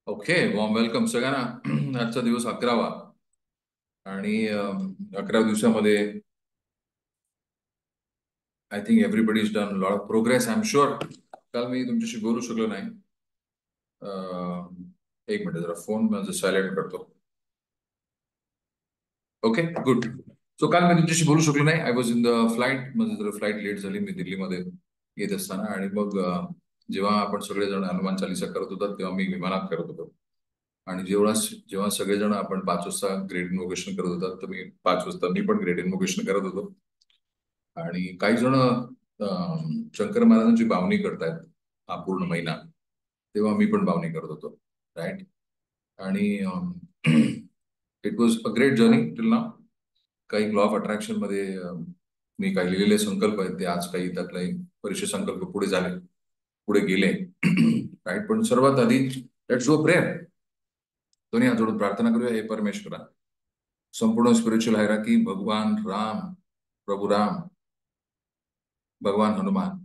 Okay, warm welcome सगळ्यांना. आजचा दिवस 11वा आणि 11 दिवसामध्ये I think everybody is done lot of progress. I am sure. काल मी तुमच्याशी बोलू शकलो नाही. एक मिनिट, जरा फोन माझं सायलेंट करतो. Okay, good. सो काल मी तुमच्याशी बोलू शकलो नाही. I was in the flight. माझी जरा फ्लाईट लेट झाली. मी दिल्लीमध्ये येत असताना आणि मग जेव्हा आपण सगळेजण हनुमान चालिसा करत होतात तेव्हा मी विमानात करत होतो. आणि जेव्हा जेव्हा सगळेजण आपण 5 वाजता ग्रेट इन्व्होकेशन करत होतात तर मी 5 वाजता मी पण ग्रेट इन्व्होकेशन करत होतो. आणि काही जण शंकर महाराजांची बावणी करतायत हा पूर्ण महिना, तेव्हा मी पण बावणी करत होतो. राईट. आणि it was a great journey till नाव. काही लॉ ऑफ अट्रॅक्शन मध्ये मी काही लिहिलेले संकल्प आहेत ते आज काही त्यातले बरेचसे संकल्प पुढे झाले, पुढे गेले. राईट. पण सर्वात आधी लेट्स डू अ प्रेयर. दोन्ही हात जोडून प्रार्थना करूया. हे परमेश्वरा, संपूर्ण स्पिरिच्युअल हायरार्की, भगवान राम, प्रभू राम, भगवान हनुमान,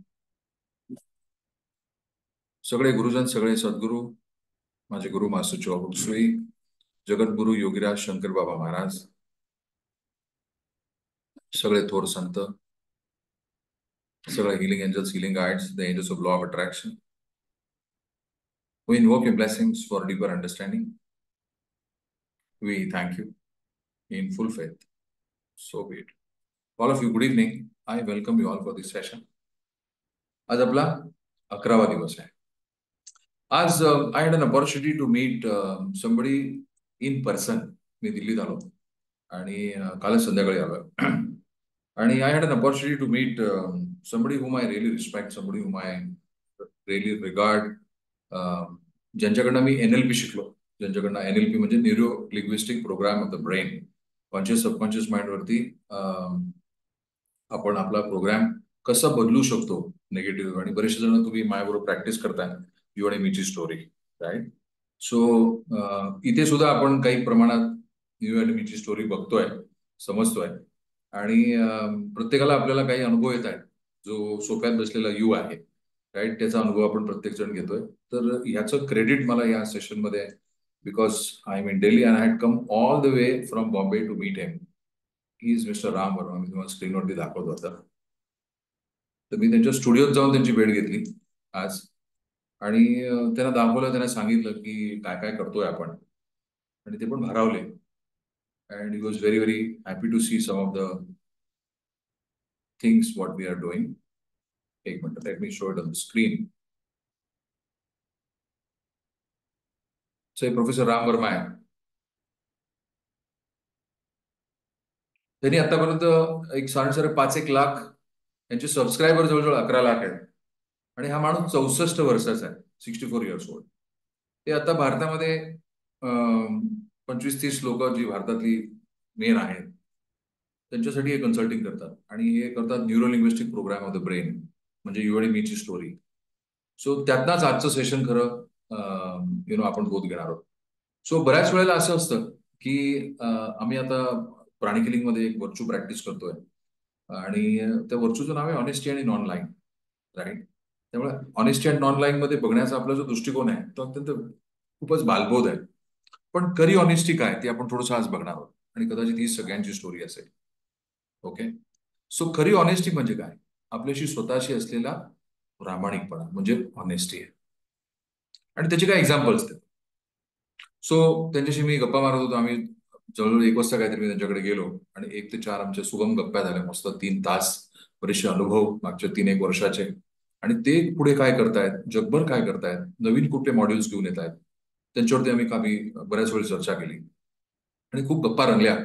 सगळे गुरुजन, सगळे सद्गुरू, माझे गुरु मास्टर चौबुक श्री जगद्गुरु योगीराज शंकर बाबा महाराज, सगळे थोर संत, सगळे healing angels, healing guides, the angels of law of attraction. We invoke your blessings for deeper understanding. We thank you in full faith. So be it. All of you, good evening. I welcome you all for this session. आज आपला 11वा दिवस आहे. आज I had an opportunity to meet somebody in person. मी दिल्लीत आलो आणि कालच संध्याकाळी आलो. आणि I had an opportunity to meet somebody whom I really respect, somebody whom I really regard, ज्यांच्याकडनं मी NLP शिकलो, ज्यांच्याकडनं NLP म्हणजे neuro linguistic programme of the brain, conscious subconscious माइंडवरती आपण आपला प्रोग्राम कसा बदलू शकतो निगेटिव्ह. आणि बरेचसे जण तुम्ही माझ्याबरोबर प्रॅक्टिस करताय यू आणि मीची स्टोरी. राईट. सो इथे सुद्धा आपण काही प्रमाणात यू आणि मीची स्टोरी बघतोय, समजतोय. आणि प्रत्येकाला आपल्याला काही अनुभव येत आहेत. जो सोप्यात बसलेला यू आहे, राईट, त्याचा अनुभव आपण प्रत्येक जण घेतोय. तर ह्याचं क्रेडिट मला या सेशनमध्ये आहे, because I am in Delhi and I had come all the way from Bombay to meet him. He is mister Ram Verma. मी तुम्हाला स्क्रीनवरती दाखवतो आता. तर मी त्यांच्या स्टुडिओत जाऊन त्यांची भेट घेतली आज. आणि त्यांना दाखवलं, त्यांना सांगितलं की काय काय करतोय आपण. आणि ते पण भारावले. And he was very very happy to see some of the things what we are doing. एक मिनिट, let me show it on the screen. So professor Ram Verma आहे. त्यांनी आतापर्यंत एक साडे 5-1 लाख यांचे सबस्क्रायबर जवळजवळ 11 लाख आहेत. आणि हा माणूस 64 वर्षाचा आहे, 64 इयर्स ओल्ड. ते आता भारतामध्ये 25-30 लोक जी भारतातली मेन आहेत त्यांच्यासाठी हे कन्सल्टिंग करतात. आणि हे करतात neuro linguistic programme of the brain, म्हणजे यू आणि मीची स्टोरी. सो त्यातनाच आजचं सेशन खरं आपण बोध घेणार आहोत. सो बऱ्याच वेळेला असं असतं की आम्ही आता प्राणी किलिंग मध्ये एक वर्चू प्रॅक्टिस करतोय. आणि त्या वर्चूचं नाव आहे ऑनेस्टी आणि नॉन लाईंग. राईट. त्यामुळे ऑनेस्टी अँड नॉन लाईंग मध्ये बघण्याचा आपला जो दृष्टिकोन आहे तो अत्यंत खूपच बालबोध आहे. पण खरी ऑनेस्टी काय ते आपण थोडंसं आज बघणार आहोत. आणि कदाचित ही सगळ्यांची स्टोरी असेल. ओके. सो खरी ऑनेस्टी म्हणजे काय? आपल्याशी स्वतःशी असलेला प्रामाणिकपणा म्हणजे ऑनेस्टी आहे. आणि त्याचे काय एक्झाम्पल्स आहेत. सो त्यांच्याशी मी गप्पा मारत होतो. आम्ही जवळजवळ 1 वाजता काहीतरी मी त्यांच्याकडे गेलो आणि 1 ते 4 आमच्या सुगम गप्पा झाल्या. मस्त 3 तास, बरेचसे अनुभव मागच्या 3-1 वर्षाचे. आणि ते पुढे काय करतायत, जगभर काय करतायत, नवीन कुठले मॉड्यूल्स घेऊन येत आहेत, त्यांच्यावरती आम्ही बऱ्याच वेळ चर्चा केली आणि खूप गप्पा रंगल्या.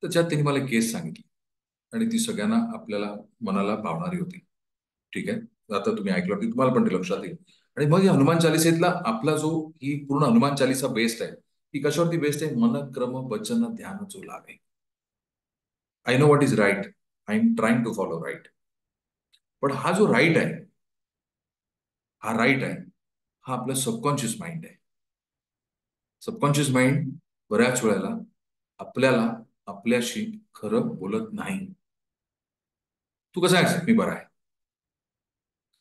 त्याच्यात त्यांनी मला केस सांगितली आणि ती सगळ्यांना आपल्याला मनाला भावणारी होती. ठीक आहे. आता तुम्ही ऐकलं की तुम्हाला पण ते लक्षात येईल. आणि मग या हनुमान चालिसेतला आपला जो ही पूर्ण हनुमान चालिसा बेस्ड आहे, ही कशावरती बेस्ड आहे? मन क्रम वचन ध्यान जो लागे. I know what is right, I am trying to follow right. पण हा जो राईट आहे, हा राईट आहे, हा आपला सबकॉन्शियस माइंड आहे. सबकॉन्शियस माइंड बऱ्याच वेळेला आपल्याला आपल्याशी खरं बोलत नाही. तू कसा आहेस? मी बरा आहे.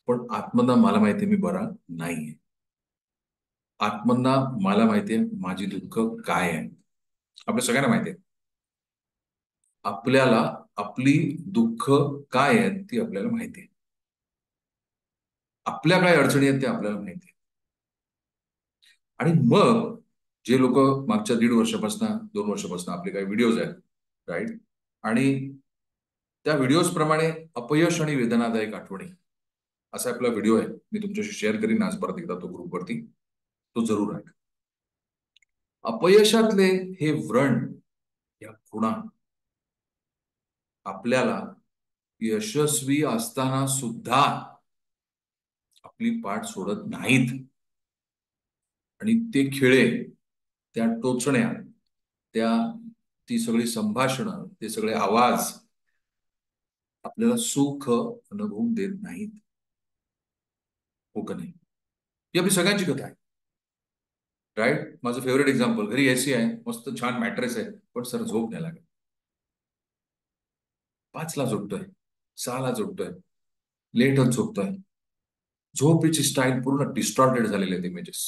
पण आत्मदा मला माहिती मी बरा नाहीये. आत्मन्ना मला माहितीये माझी दुःख काय आहे. आपल्या सगळ्यांना माहितीये आपल्याला आपली दुःख काय आहेत ती आपल्याला माहिती आहे. आपल्या काय अडचणी आहेत ते आपल्याला माहिती आहे. आणि मग जे लोक मागच्या 1.5 वर्षापासून 2 वर्षापासून आपले काही व्हिडिओज आहेत, राईट, आणि त्या व्हिडिओज प्रमाणे अपयश आणि वेदनादायक आठवणी असा आपला व्हिडिओ आहे, मी तुमच्याशी शेअर करीन आज परत एकदा तो ग्रुपवरती, तो जरूर आहे. अपयशातले हे व्रण, या खुणा आपल्याला यशस्वी असताना सुद्धा आपली पाठ सोडत नाहीत. आणि ते खिळे, त्या टोचण्या, त्या ती सगळी संभाषणं, ते सगळे आवाज आपल्याला सुख अनुभवून देत नाहीत. हो का नाही? ही आपली सगळ्यांची कथा आहे, राईट. माझं फेवरेट एक्झाम्पल, घरी एसी आहे, मस्त छान मॅट्रेस आहे, पण सर झोप नाही लागत. 5ला झोपतोय, 6ला झोपतोय, लेटच झोपतोय. झोपेची स्टाईल पूर्ण डिस्टॉर्टेड झालेले आहेत इमेजेस.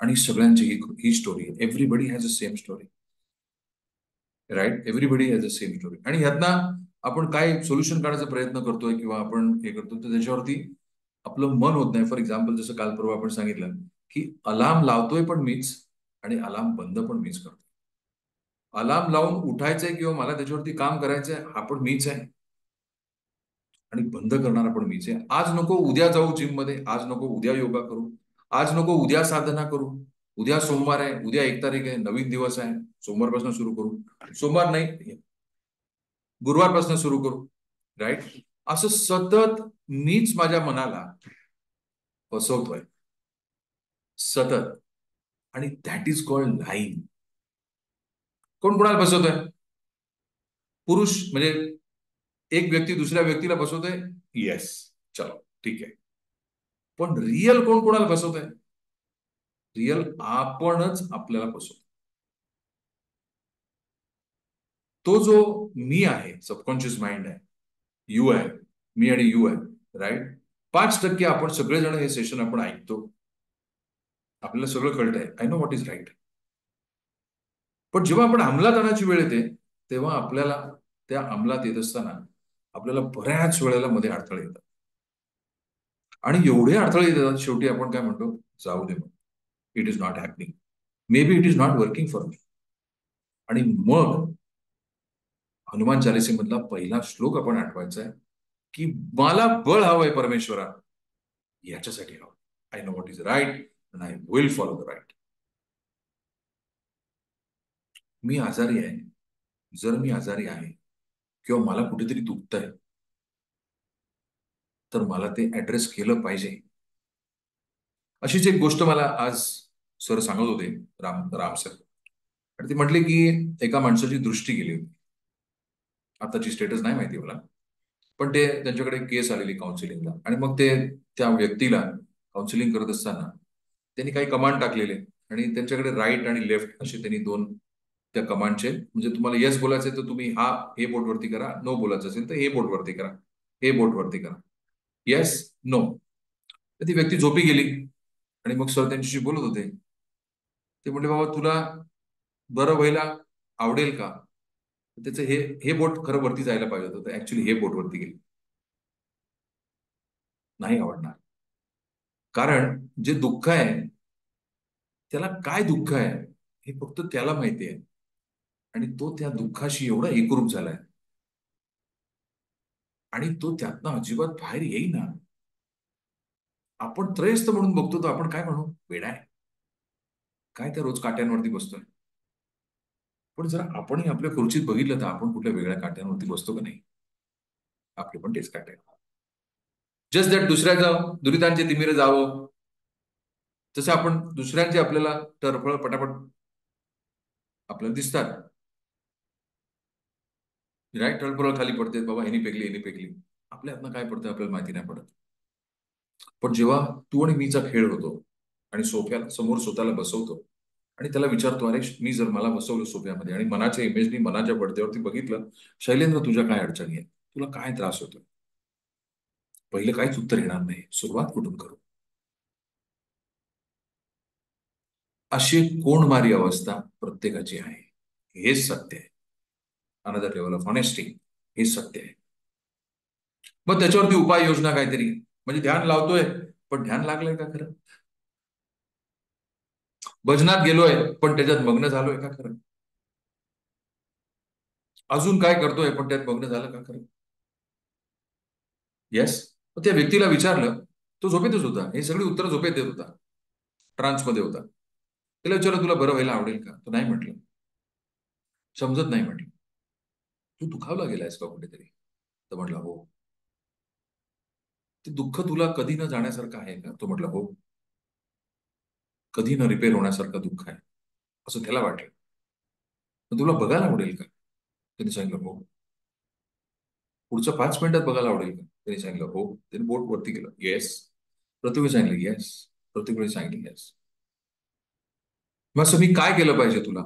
आणि सगळ्यांची ही स्टोरी आहे. Everybody has a same story, right. Everybody has a same story. आणि ह्यातनं आपण काय सोल्युशन काढायचा प्रयत्न करतोय किंवा आपण हे करतो तर त्याच्यावरती आपलं मन होत नाही. फॉर एक्झाम्पल, जसं काल परवा आपण सांगितलं की अलार्म लावतोय पण मीच आणि अलार्म बंद पण मीच करतो. अलार्म लावून उठायचंय किंवा मला त्याच्यावरती काम करायचंय हा पण मीच आहे, आणि बंद करणारा पण मीच आहे. आज नको उद्या जाऊ जिम मध्ये, आज नको उद्या योगा करू, आज नको उद्या साधना करू, उद्या सोमवार आहे, उद्या 1 तारीख आहे, नवीन दिवस आहे, सोमवारपासून सुरू करू, सोमवार नाही गुरुवारपासून सुरू करू, राईट. असं सतत मीच माझ्या मनाला फसवतोय सतत. आणि दॅट इज कॉल्ड लाईंग. कोण कोणाला फसवतोय? पुरुष म्हणजे एक व्यक्ती दुसऱ्या व्यक्तीला फसवतोय, येस, चलो ठीक आहे. पण रिअल कोण कोणाला फसवतोय? रिअल आपणच आपल्याला फसवतो. तो जो मी आहे, सबकॉन्शियस माइंड आहे, यू आहे, मी आणि यू आहे, राईट. 5% आपण सगळेजण हे सेशन आपण ऐकतो, आपल्याला सगळं कळतंय, I know what is right. पण जेव्हा आपण अंमलात आणायची वेळ येते तेव्हा आपल्याला त्या अंमलात येत असताना आपल्याला बऱ्याच वेळेला मध्ये अडथळे येतात. आणि एवढे अडथळे येतात शेवटी आपण काय म्हणतो, जाऊ दे मग, it is not happening, may be it is not working for me. आणि मग हनुमान चालिसेमधला पहिला श्लोक आपण आठवायचा आहे की मला बळ हवंय परमेश्वरा, याच्यासाठी हवं. I know what is right and I will follow the right. मी आजारी आहे, जर मी आजारी आहे किंवा मला कुठेतरी दुखतंय तर मला ते ऍड्रेस केलं पाहिजे. अशीच एक गोष्ट मला आज सर सांगत होते, राम सर. आणि ते म्हटले की एका माणसाची दृष्टी गेली होती. आताची स्टेटस नाही माहिती मला, पण ते त्यांच्याकडे केस आलेली काउन्सिलिंगला. आणि मग ते त्या व्यक्तीला काउन्सिलिंग करत असताना त्यांनी काही कमांड टाकलेले आणि त्यांच्याकडे राईट आणि लेफ्ट असे त्यांनी दोन त्या कमांडचे, म्हणजे तुम्हाला येस बोलायचं तर तुम्ही हा हे बोट वरती करा, नो बोलायचं असेल तर हे बोट वरती करा, हे बोट वरती करा, येस, नो. तर ती व्यक्ती झोपी गेली. आणि मग सर त्यांच्याशी बोलत होते. ते म्हणले बाबा तुला बरं व्हायला आवडेल का? त्याचं हे हे बोट खरं वरती जायला पाहिजे होतं, ऍक्च्युली हे बोट वरती गेले. नाही आवडणार. कारण जे दुःख आहे, त्याला काय दुःख आहे हे फक्त त्याला माहिती आहे. आणि तो त्या दुःखाशी एवढा एकरूप झालाय आणि तो त्यातनं अजिबात बाहेर येईना. आपण त्रयस्थ म्हणून बघतो तर आपण काय म्हणू, वेडा आहे काय त्या रोज काट्यांवरती बसतोय. पण जर आपणही आपल्या खुर्चीत बघितलं तर आपण कुठल्या वेगळ्या काट्यांवरती बसतो का नाही? आपले पण तेच काटे. जस्ट दॅट दुसऱ्याचं दुरितांचे तिमिरे जावं, तसं आपण दुसऱ्यांचे आपल्याला टरफळ पटापट आपल्याला दिसतात, राईट. टळफळ खाली पडते, बाबा ह्यानी पेकली ह्यानी पेकली. आपल्या हातनं काय पडतं आपल्याला माहिती नाही पडत. पण जेव्हा तू आणि मीचा खेळ होतो आणि सोफ्या समोर स्वतःला बसवतो आणि त्याला विचारतो, अरे मी जर मला बसवलं सोफ्यामध्ये आणि मनाच्या इमेजनी मनाच्या पडद्यावरती बघितलं, शैलेंद्र तुझ्या काय अडचणी आहेत, तुला काय त्रास होतो, पहिलं काहीच उत्तर येणार नाही, सुरुवात कुठून करू? अशी कोणमारी अवस्था प्रत्येकाची आहे. हेच सत्य आहे. Another level of honesty. हेच सत्य आहे. मग त्याच्यावरती उपाययोजना काहीतरी, म्हणजे ध्यान लावतोय पण ध्यान लागलंय का खरं? भजनात गेलोय पण त्याच्यात मग्न झालोय का खरं? अजून काय करतोय पण त्यात मग्न झालं का खरं? येस. त्या व्यक्तीला विचारलं, तो झोपेतच होता, हे सगळी उत्तर झोपेत देत होता, ट्रान्समध्ये होता. त्याला विचारलं, तुला बरं व्हायला आवडेल का? तो नाही म्हटलं. समजत नाही म्हटलं. तू दुखावला गेलायस का कुठेतरी? तर म्हटलं हो. ते दुःख तुला कधी न जाण्यासारखं आहे का? तो म्हटलं हो. कधी न रिपेअर होण्यासारखं दुःख आहे असं त्याला वाटलं. तर तुला बघायला आवडेल का? त्यांनी सांगितलं हो. पुढच्या 5 मिनिटात बघायला आवडेल का? त्यांनी सांगितलं हो. त्यांनी बोट वरती केलं, येस. प्रत्येक वेळी सांगितलं येस. प्रत्येक वेळी सांगितलं येस. मग असं मी काय केलं पाहिजे तुला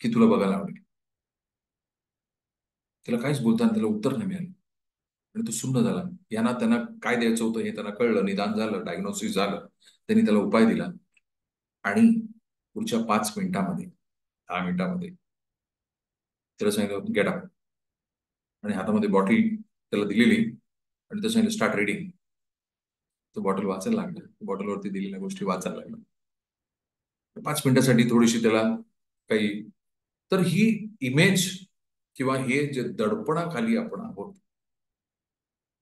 की तुला बघायला आवडेल? त्याला काहीच बोलताना त्याला उत्तर नाही मिळालं आणि तो सुन्न झाला. यांना त्यांना काय द्यायचं होतं हे त्यांना कळलं, निदान झालं, डायग्नोसिस झालं. त्यांनी त्याला उपाय दिला आणि पुढच्या 5 मिनिटामध्ये, 10 मिनिटामध्ये त्याला सांगितलं गेट अप. आणि हातामध्ये बॉटल त्याला दिलेली आणि त्याला सांगितलं स्टार्ट रिडिंग. तो बॉटल वाचायला लागला. बॉटलवरती दिलेल्या गोष्टी वाचायला लागला. 5 मिनिटासाठी थोडीशी त्याला काही. तर ही इमेज किंवा हे जे दडपणाखाली आपण आहोत,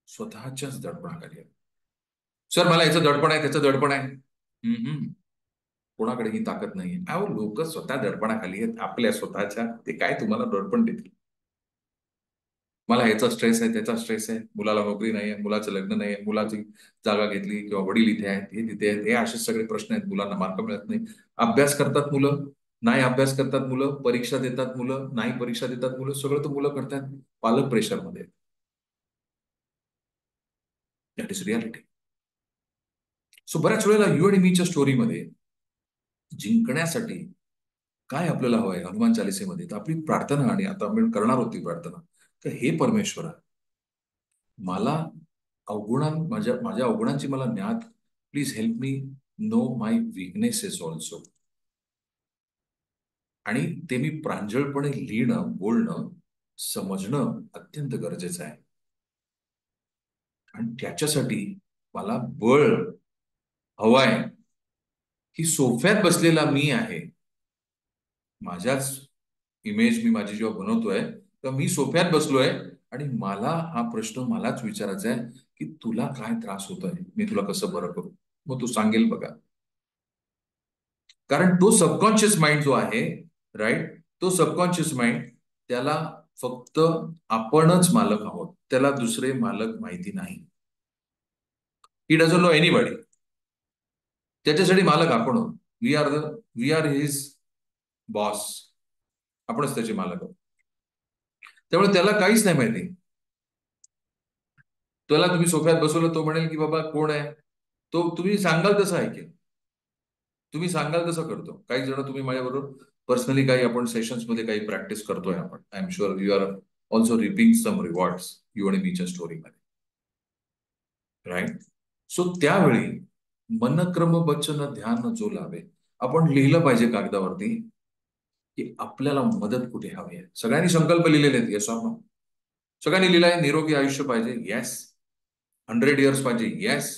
स्वतःच्याच दडपणाखाली आहे. सर मला याचं दडपण आहे, त्याचं दडपण आहे. हम्म. कोणाकडे ही ताकद नाहीये. अहो लोक स्वतः दडपणाखाली आहेत आपल्या स्वतःच्या. ते काय तुम्हाला दडपण देतील? मला ह्याचा स्ट्रेस आहे, त्याचा स्ट्रेस आहे, मुलाला नोकरी नाही आहे, मुलाचं लग्न नाही आहे, मुलाची जागा घेतली किंवा वडील इथे आहेत, हे तिथे आहेत, हे असे सगळे प्रश्न आहेत. मुलांना मार्क मिळत नाही. अभ्यास करतात मुलं, नाही अभ्यास करतात मुलं, परीक्षा देतात मुलं, नाही परीक्षा देतात मुलं, सगळं तर मुलं करतात. पालक प्रेशरमध्ये. That is reality. सो बऱ्याच वेळेला यू आणि मीच्या स्टोरीमध्ये जिंकण्यासाठी काय आपल्याला हवंय हनुमान चालिसेमध्ये, तर आपली प्रार्थना, आणि आता आपण करणार होती प्रार्थना, तर हे परमेश्वरा, मला माझ्या माझ्या अवगुणांची मला ज्ञात. Please help me know my weaknesses also. आणि ते मी प्रांजळपणे लिहिणं, बोलणं, समजणं अत्यंत गरजेचं आहे. आणि त्याच्यासाठी मला बळ हवाय की सोफ्यात बसलेला मी आहे, माझ्याच इमेज मी माझी जेव्हा बनवतोय तेव्हा मी सोफ्यात बसलोय आणि मला हा प्रश्न मलाच विचारायचा आहे की तुला काय त्रास होतोय, मी तुला कसं बरं करू. मग तू सांगेल बघा. कारण तो सबकॉन्शियस माइंड जो आहे, राईट, तो सबकॉन्शियस माइंड, त्याला फक्त आपणच मालक आहोत, त्याला दुसरे मालक माहिती नाही. He doesn't know anybody. त्याच्यासाठी मालक आपण आहोत. We are his boss. आपणच त्याचे मालक आहोत. त्यामुळे त्याला काहीच नाही माहिती. त्याला तुम्ही सोफ्यात बसवलं, तो म्हणेल की बाबा कोण आहे, तो तुम्ही सांगाल तसं ऐकेल. तुम्ही सांगाल तसं करतो. काही जण तुम्ही माझ्याबरोबर पर्सनली काही आपण सेशन्स मध्ये काही प्रॅक्टिस करतोय आपण. I am sure you are also reaping some rewards you आणि मीच्या स्टोरीमध्ये, राईट. सो त्यावेळी मनक्रम वचन ध्यान जो लावे, आपण लिहिलं पाहिजे कागदावरती की आपल्याला मदत कुठे हवी आहे. सगळ्यांनी संकल्प लिहिलेले आहेत, येस ऑर नो? सगळ्यांनी लिहिलाय निरोगी आयुष्य पाहिजे, येस. 100 इयर्स पाहिजे, येस.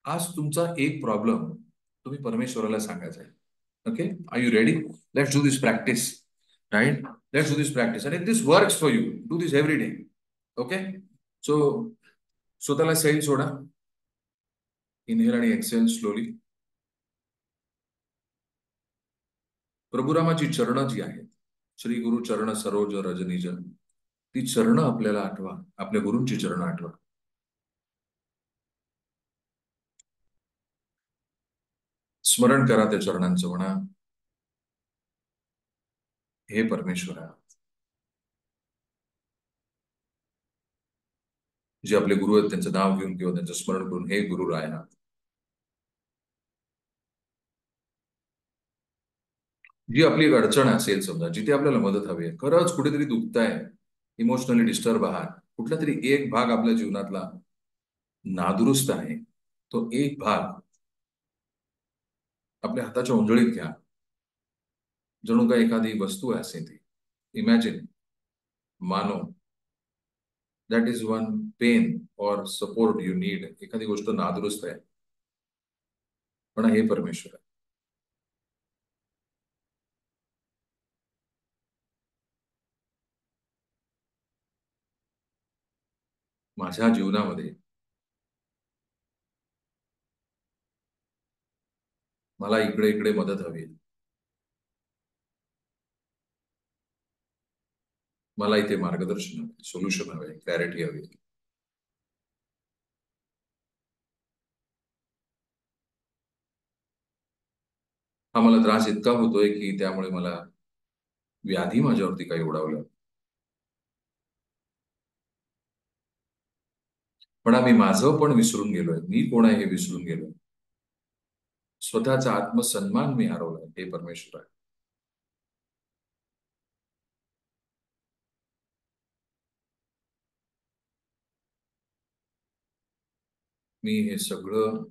आज तुमचा एक प्रॉब्लेम तुम्ही परमेश्वराला सांगायचा आहे. Okay, are you ready? Let's do this practice, right. Let's do this practice आणि this works for you. Do this every day. Okay. So स्वतःला सैल सोडा. इनहेल आणि एक्सेल स्लोली. प्रभुरामाची चरण जी आहेत, श्री गुरु चरण सरोज रजनीज, ती चरण आपल्याला आठवा, आपल्या गुरूंची चरण आठवा. स्मरण करा त्या चरणांचं. म्हणा, हे परमेश्वरा, जे आपले गुरु आहेत त्यांचं नाव घेऊन किंवा त्यांचं स्मरण करून, हे गुरु राया, जी आपली एक अडचण असेल, समजा जिथे आपल्याला मदत हवी आहे, खरंच कुठेतरी दुखताय, इमोशनली डिस्टर्ब आहात, कुठला तरी एक भाग आपल्या जीवनातला नादुरुस्त आहे, तो एक भाग आपल्या हाताच्या उंजळीत घ्या, जणू काय एखादी वस्तू आहे असे ती. इमॅजिन, मानो दॅट इज वन पेन और सपोर्ट यू नीड. एखादी गोष्ट नादुरुस्त आहे, पण हे परमेश्वर आहे. माझ्या जीवनामध्ये मला इकडे इकडे मदत हवी आहे. मला इथे मार्गदर्शन हवे, सोल्युशन हवे, क्लॅरिटी हवी. हा मला त्रास इतका होतोय की त्यामुळे मला व्याधी माझ्यावरती काही ओढावलं. पण आम्ही माझं पण विसरून गेलोय, मी कोण आहे हे विसरून गेलोय. स्वतःचा आत्मसन्मान मी हरवलाय. हे परमेश्वर आहे. मी हे सगळं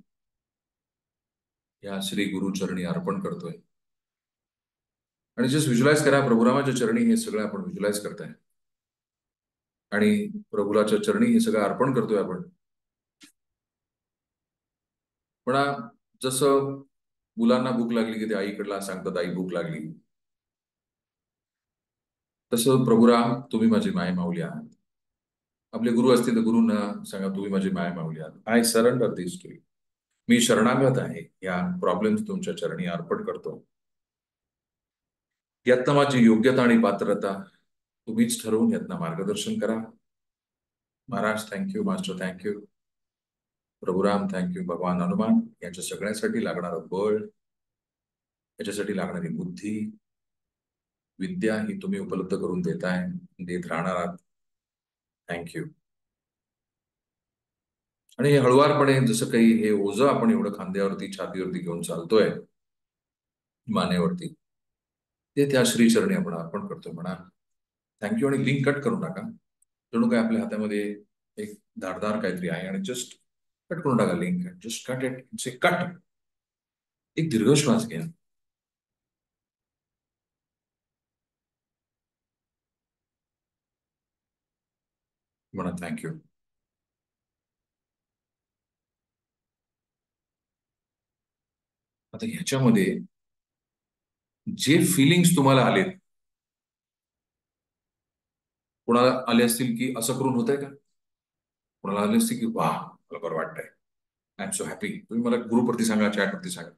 या श्री गुरुचरणी अर्पण करतोय. आणि जस्ट व्हिज्युलाइज करा, प्रभुरामाच्या चरणी हे सगळं आपण व्हिज्युलाइज करताय. आणि प्रभुराच्या चरणी हे सगळं अर्पण करतोय आपण. पण जसं मुलांना भूक लागली की ते आईकडला सांगतात, आई भूक लागली. तसं प्रभुराम, तुम्ही माझी माय माऊली आहात. आपले गुरु असतील तर गुरुंना सांगा, तुम्ही माझी माय माऊली आहात. I surrender this to you. मी शरणागत आहे. या प्रॉब्लेम्स तुमच्या चरणी अर्पण करतो. यातनं माझी योग्यता आणि पात्रता तुम्हीच ठरवून यातनं मार्गदर्शन करा. Maharaj thank you, master thank you, Prabhuram thank you, भगवान हनुमान. याच्या सगळ्यासाठी लागणारं बळ, याच्यासाठी लागणारी बुद्धी, विद्या ही तुम्ही उपलब्ध करून देताय, देत राहणार आहात. थँक्यू. आणि हे हळुवारपणे जसं काही हे ओझं आपण एवढं खांद्यावरती छातीवरती घेऊन चालतोय, मानेवरती, ते त्या श्रीचरणी आपण अर्पण करतोय. म्हणा थँक्यू. आणि लिंक कट करू नका, जणू काय आपल्या हातामध्ये एक धारदार काहीतरी आहे आणि जस्ट कट करून टाका. Link just cut it, say cut. एक दीर्घ श्वास घ्या. म्हणा थँक्यू. आता ह्याच्यामध्ये जे फिलिंग्स तुम्हाला आलेत, कोणाला आले असतील की असं करून होतंय का, कोणाला आले असतील की वा मला बरं वाटतंय, आय एम सो हॅपी. तुम्ही मला ग्रुपवरती सांगा, चॅटवरती सांगा,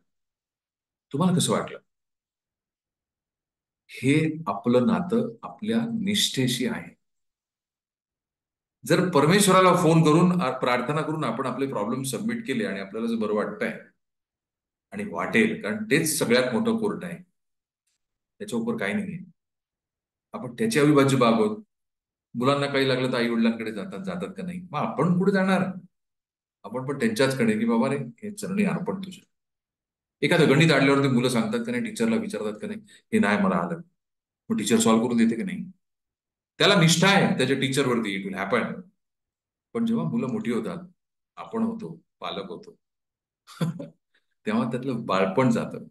तुम्हाला कसं वाटलं. हे आपलं नातं आपल्या निष्ठेशी आहे. जर परमेश्वराला फोन करून प्रार्थना करून आपण आपले प्रॉब्लेम सबमिट केले आणि आपल्याला जर बरं वाटतंय आणि वाटेल, कारण तेच सगळ्यात मोठं कोर्ट आहे, त्याच्या काही नाहीये. आपण त्याची अविभाज्य बाब आहोत. मुलांना काही लागलं तर आई वडिलांकडे जातात, जातात का नाही, मग आपण कुठे जाणार. आपण पण त्यांच्याचकडे की बाबा रे हे चरणी अर्पण तुझ्या. एखादं गणित आणल्यावरती मुलं सांगतात का नाही, टीचरला विचारतात का नाही, हे नाही मला आलं, मग टीचर सॉल्व्ह करून देते की नाही. त्याला निष्ठा आहे त्याच्या टीचरवरती, इट विल हॅपन. पण जेव्हा मुलं मोठी होतात, आपण होतो, पालक होतो, तेव्हा त्यातलं बाळपण जातं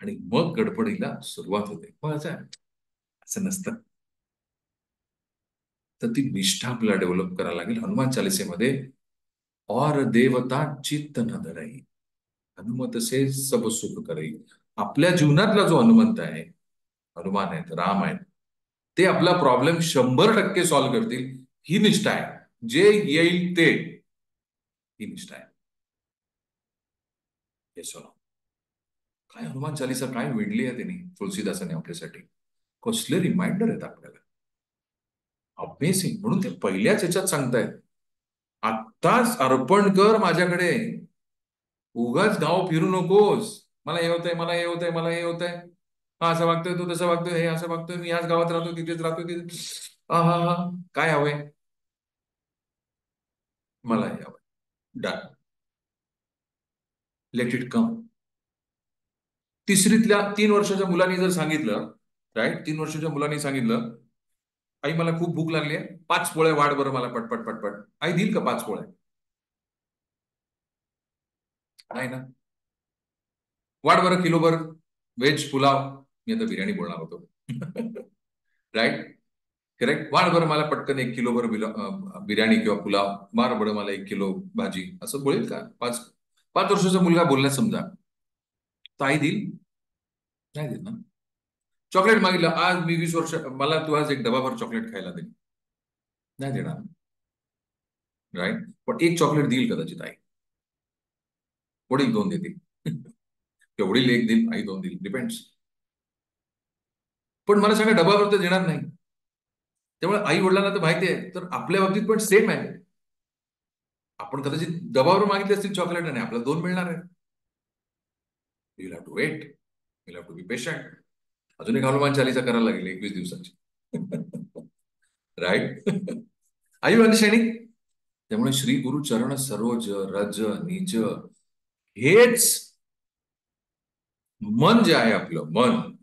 आणि मग गडबडीला सुरुवात होते. मग असं नसतं. तर ती निष्ठा आपल्याला डेव्हलप करायला लागेल. हनुमान चालिसेमध्ये और देवता चित्त न धरई, हनुमत से सब सुख करई. आपल्या जीवनातला जो हनुमंत आहे, हनुमान आहेत, राम आहेत, ते आपला प्रॉब्लेम 100% सॉल्व्ह करतील. ही निष्ठा आहे. जे येईल ते, ही निष्ठा आहे. हे सोना काय हनुमान चालिसा काय विणली आहे त्यांनी, तुलसीदासाने आपल्यासाठी. कसले रिमाइंडर आहेत आपल्याला. अमेझिंग. म्हणून ते पहिल्याच ह्याच्यात सांगतायत, आत्ताच अर्पण कर माझ्याकडे, उगाच गाव फिरू नकोस. मला हे होतंय, मला हे होतंय, मला हे होतंय, हा असं वागतोय, तू तसं वागतोय, हे असं वागतोय, मी याच गावात राहतो, तिथेच राहतो, तिथे हा हा हा काय हवंय, मला हे हवंय. डन. Let it come. तिसरीतल्या 3 वर्षाच्या मुलांनी जर सांगितलं, राईट, 3 वर्षाच्या मुलांनी सांगितलं, आई मला खूप भूक लागली आहे, 5 पोळ्या वाढ बरं मला, पटपट पटपट. आई देईल का 5 पोळ्या. नाही ना. वाढ बरं किलोभर व्हेज पुलाव. मी आता बिर्याणी बोलणार होतो. राईट. करेक्ट. वाढ बरं मला पटकन 1 किलोभर बिर्याणी किंवा पुलाव. मार बरं मला 1 किलो भाजी. असं बोलेल का? 5 वर्षाचा मुलगा बोलण्यात समजा, तर आई देईल? नाही देत ना. चॉकलेट मागितलं, आज मी 20 वर्ष, मला तू आज एक डबाभर चॉकलेट खायला दे. नाही देणार. राईट. पण एक चॉकलेट देईल कदाचित आई. वडील 2 देतील. किंवा वडील 1 देईल, आई 2 देईल, डिपेंड्स. पण मला सांगा, डबाभर तर देणार नाही. त्यामुळे आई वडिलांना तर माहिती आहे. तर आपल्या बाबतीत पण सेम आहे. आपण कदाचित डबावर मागितले असतील चॉकलेट आणि आपल्याला 2 मिळणार आहे. You have to wait. You have to be patient. अजून एक हनुमान चालीसा करायला लागेल 21 दिवसाची. राईट. Are you understanding? त्यामुळे श्री गुरु चरण सरोज रज निज, हेच मन जे आहे आपलं,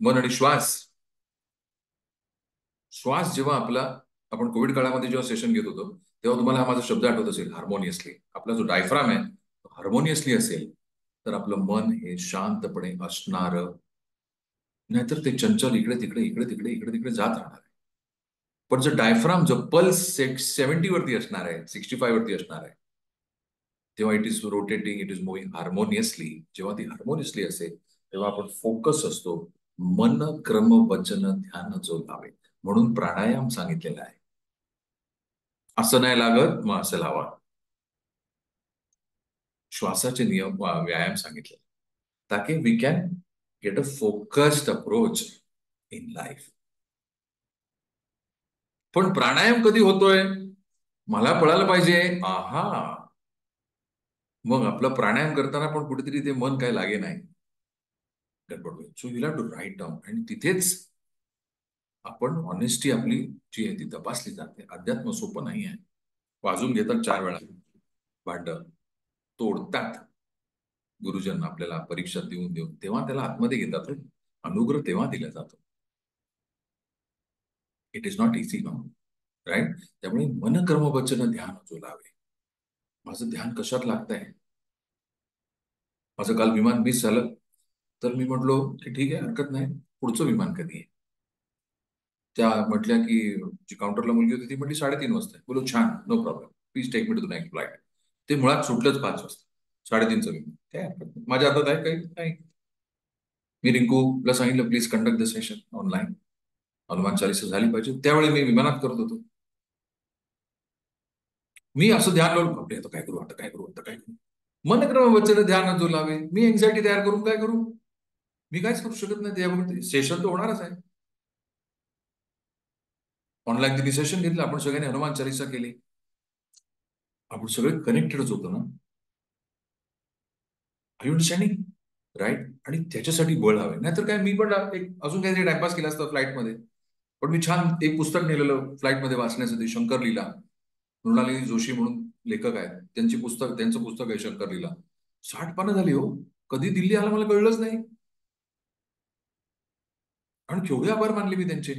मन आणि श्वास. श्वास जेव्हा आपला, आपण कोविड काळामध्ये जेव्हा सेशन घेत होतो, तेव्हा तुम्हाला हा माझा शब्द आठवत असेल, हार्मोनियसली. आपला जो डायफ्राम आहे हार्मोनियसली असेल तर आपलं मन हे शांतपणे असणार. नाहीतर ते चंचल इकडे तिकडे इकडे तिकडे इकडे तिकडे जात राहणार आहे. पण जर डायफ्राम, जो पल्स 70 वरती असणार आहे, 65 वरती असणार आहे, तेव्हा it is rotating, it is moving harmoniously. जेव्हा ती हार्मोनियसली असेल तेव्हा आपण फोकस असतो. मन क्रम वचन ध्यान जो लावे, म्हणून प्राणायाम सांगितलेला आहे. असं नाही लागत मग असं लावा. श्वासाचे नियम व्यायाम सांगितले, ताकि we can get a focused approach in life. पण प्राणायाम कधी होतोय? मला कळायला पाहिजे. आहा. मग आपलं प्राणायाम करताना पण कुठेतरी ते मन काय लागे नाही, गडबड होईल. So you have to write down. आणि तिथेच आपण ऑनेस्टी आपली जी आहे ती तपासली जाते. अध्यात्म सोपं नाही आहे. वाजून घेतात 4 वेळा भांड, तोडतात गुरुजन आपल्याला परीक्षा देऊन देऊन, तेव्हा त्याला आतमध्ये घेतात. अनुग्रह तेव्हा दिला जातो. It is not easy, no. Right. त्यामुळे मन कर्म वचन ध्यान जो लावे. माझं ध्यान कशात लागतंय? माझं काल विमान मिस झालं, तर मी म्हटलो की ठीक आहे, हरकत नाही, पुढचं विमान कधी आहे? त्या म्हटल्या की, जी काउंटरला मुलगी होती ती म्हटली 3:30 वाजता. बोलो छान, no problem, please take me to the next flight. ते मुळात सुटलंच 5 वाजता. 3:30चं विमान. काय हरकत नाही, माझ्या हातात आहे काही नाही. मी रिंकूला सांगितलं, please conduct the session online. Hanuman Chalisa झाली पाहिजे. त्यावेळी मी विमानात करत होतो. मी असं ध्यान लावून, बापरे, आता काय करू, आता काय करू, आता काय करू. मनक्रम वचन ध्यान जो लावे. मी एन्झायटी तयार करून काय करू? मी काहीच करू शकत नाही. त्यामुळे सेशन तर होणारच आहे. ऑनलाईन तिने सेशन घेतलं, आपण सगळ्यांनी हनुमान चालीसा केली. आपण सगळे कनेक्टेडच होतो ना. Are you understanding? राईट. आणि त्याच्यासाठी बळ हवे. नाहीतर काय, मी पण एक अजून काहीतरी टाइमपास केला असता फ्लाईटमध्ये. पण मी छान एक पुस्तक नेलेलं फ्लाईटमध्ये वाचण्यासाठी, शंकर लीला. मृणालिनी जोशी म्हणून लेखक आहेत, त्यांचं पुस्तक आहे शंकर लीला. 60 पानं झाली हो. कधी दिल्ली आला मला कळलंच नाही. आणि केवढे आभार मानले मी त्यांचे.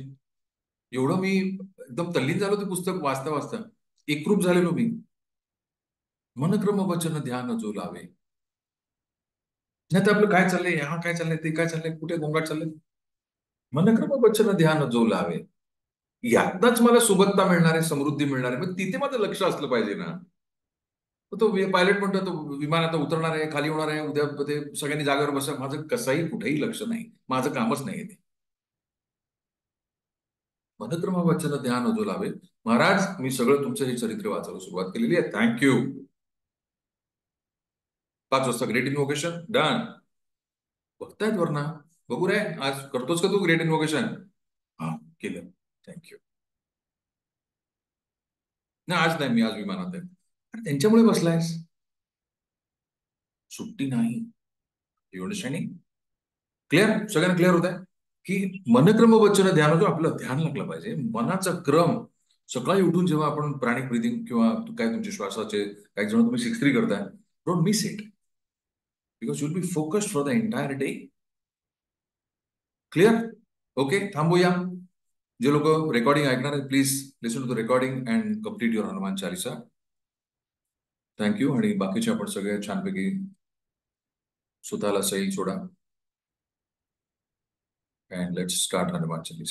एवढं मी एकदम तल्लीन झालो ते पुस्तक वाचता वाचता. एकरूप झालेलो मी. मनक्रम वचन ध्यान जो लावे. नाही तर आपलं काय चाललंय, हा काय चाललंय, ते काय चाललंय, कुठे गोंगाट चाललंय. मनक्रम वचन ध्यान जो लावे. यातनच मला सुबत्ता मिळणार आहे, समृद्धी मिळणार आहे. मग तिथे माझं लक्ष असलं पाहिजे ना. तर तो पायलट म्हणतो, तो विमान आता उतरणार आहे, खाली होणार आहे, उद्या ते सगळ्यांनी जागेवर बसा. माझं कसंही कुठेही लक्ष नाही. माझं कामच नाही ते. मनक्रम वचन ध्यान जो लावे. महाराज, मी सगळं तुमचं हे चरित्र वाचायला सुरुवात केलेली आहे. थँक्यू. 5 वाजता ग्रेट इन्व्होकेशन डन. बघतायत वरना. बघू रे, आज करतोस का तू ग्रेट इन्व्होकेशन? हा, केलं. थँक्यू. नाही, आज नाही, मी आज विमानात आहे. आणि त्यांच्यामुळे बसलायस. सुट्टी नाही. You understanding? क्लिअर? सगळ्यांना क्लिअर होत आहे की मनक्रम वचन ध्यान, जो आपलं ध्यान लागलं पाहिजे. मनाचा क्रम. सकाळी उठून जेव्हा आपण प्राणिक ब्रिदिंग किंवा काय तुमचे श्वासाचे, काही जण तुम्ही 6-3 करताय, don't miss it, because you'll be focused for the entire day. Clear? Okay, थांबूया. जे लोक रेकॉर्डिंग ऐकणार आहेत, please listen to the recording and complete your Hanuman Chalisa. Thank you. आणि बाकीचे आपण सगळे छानपैकी स्वतःला सैल सोडा and let's start Hanuman Chalisa.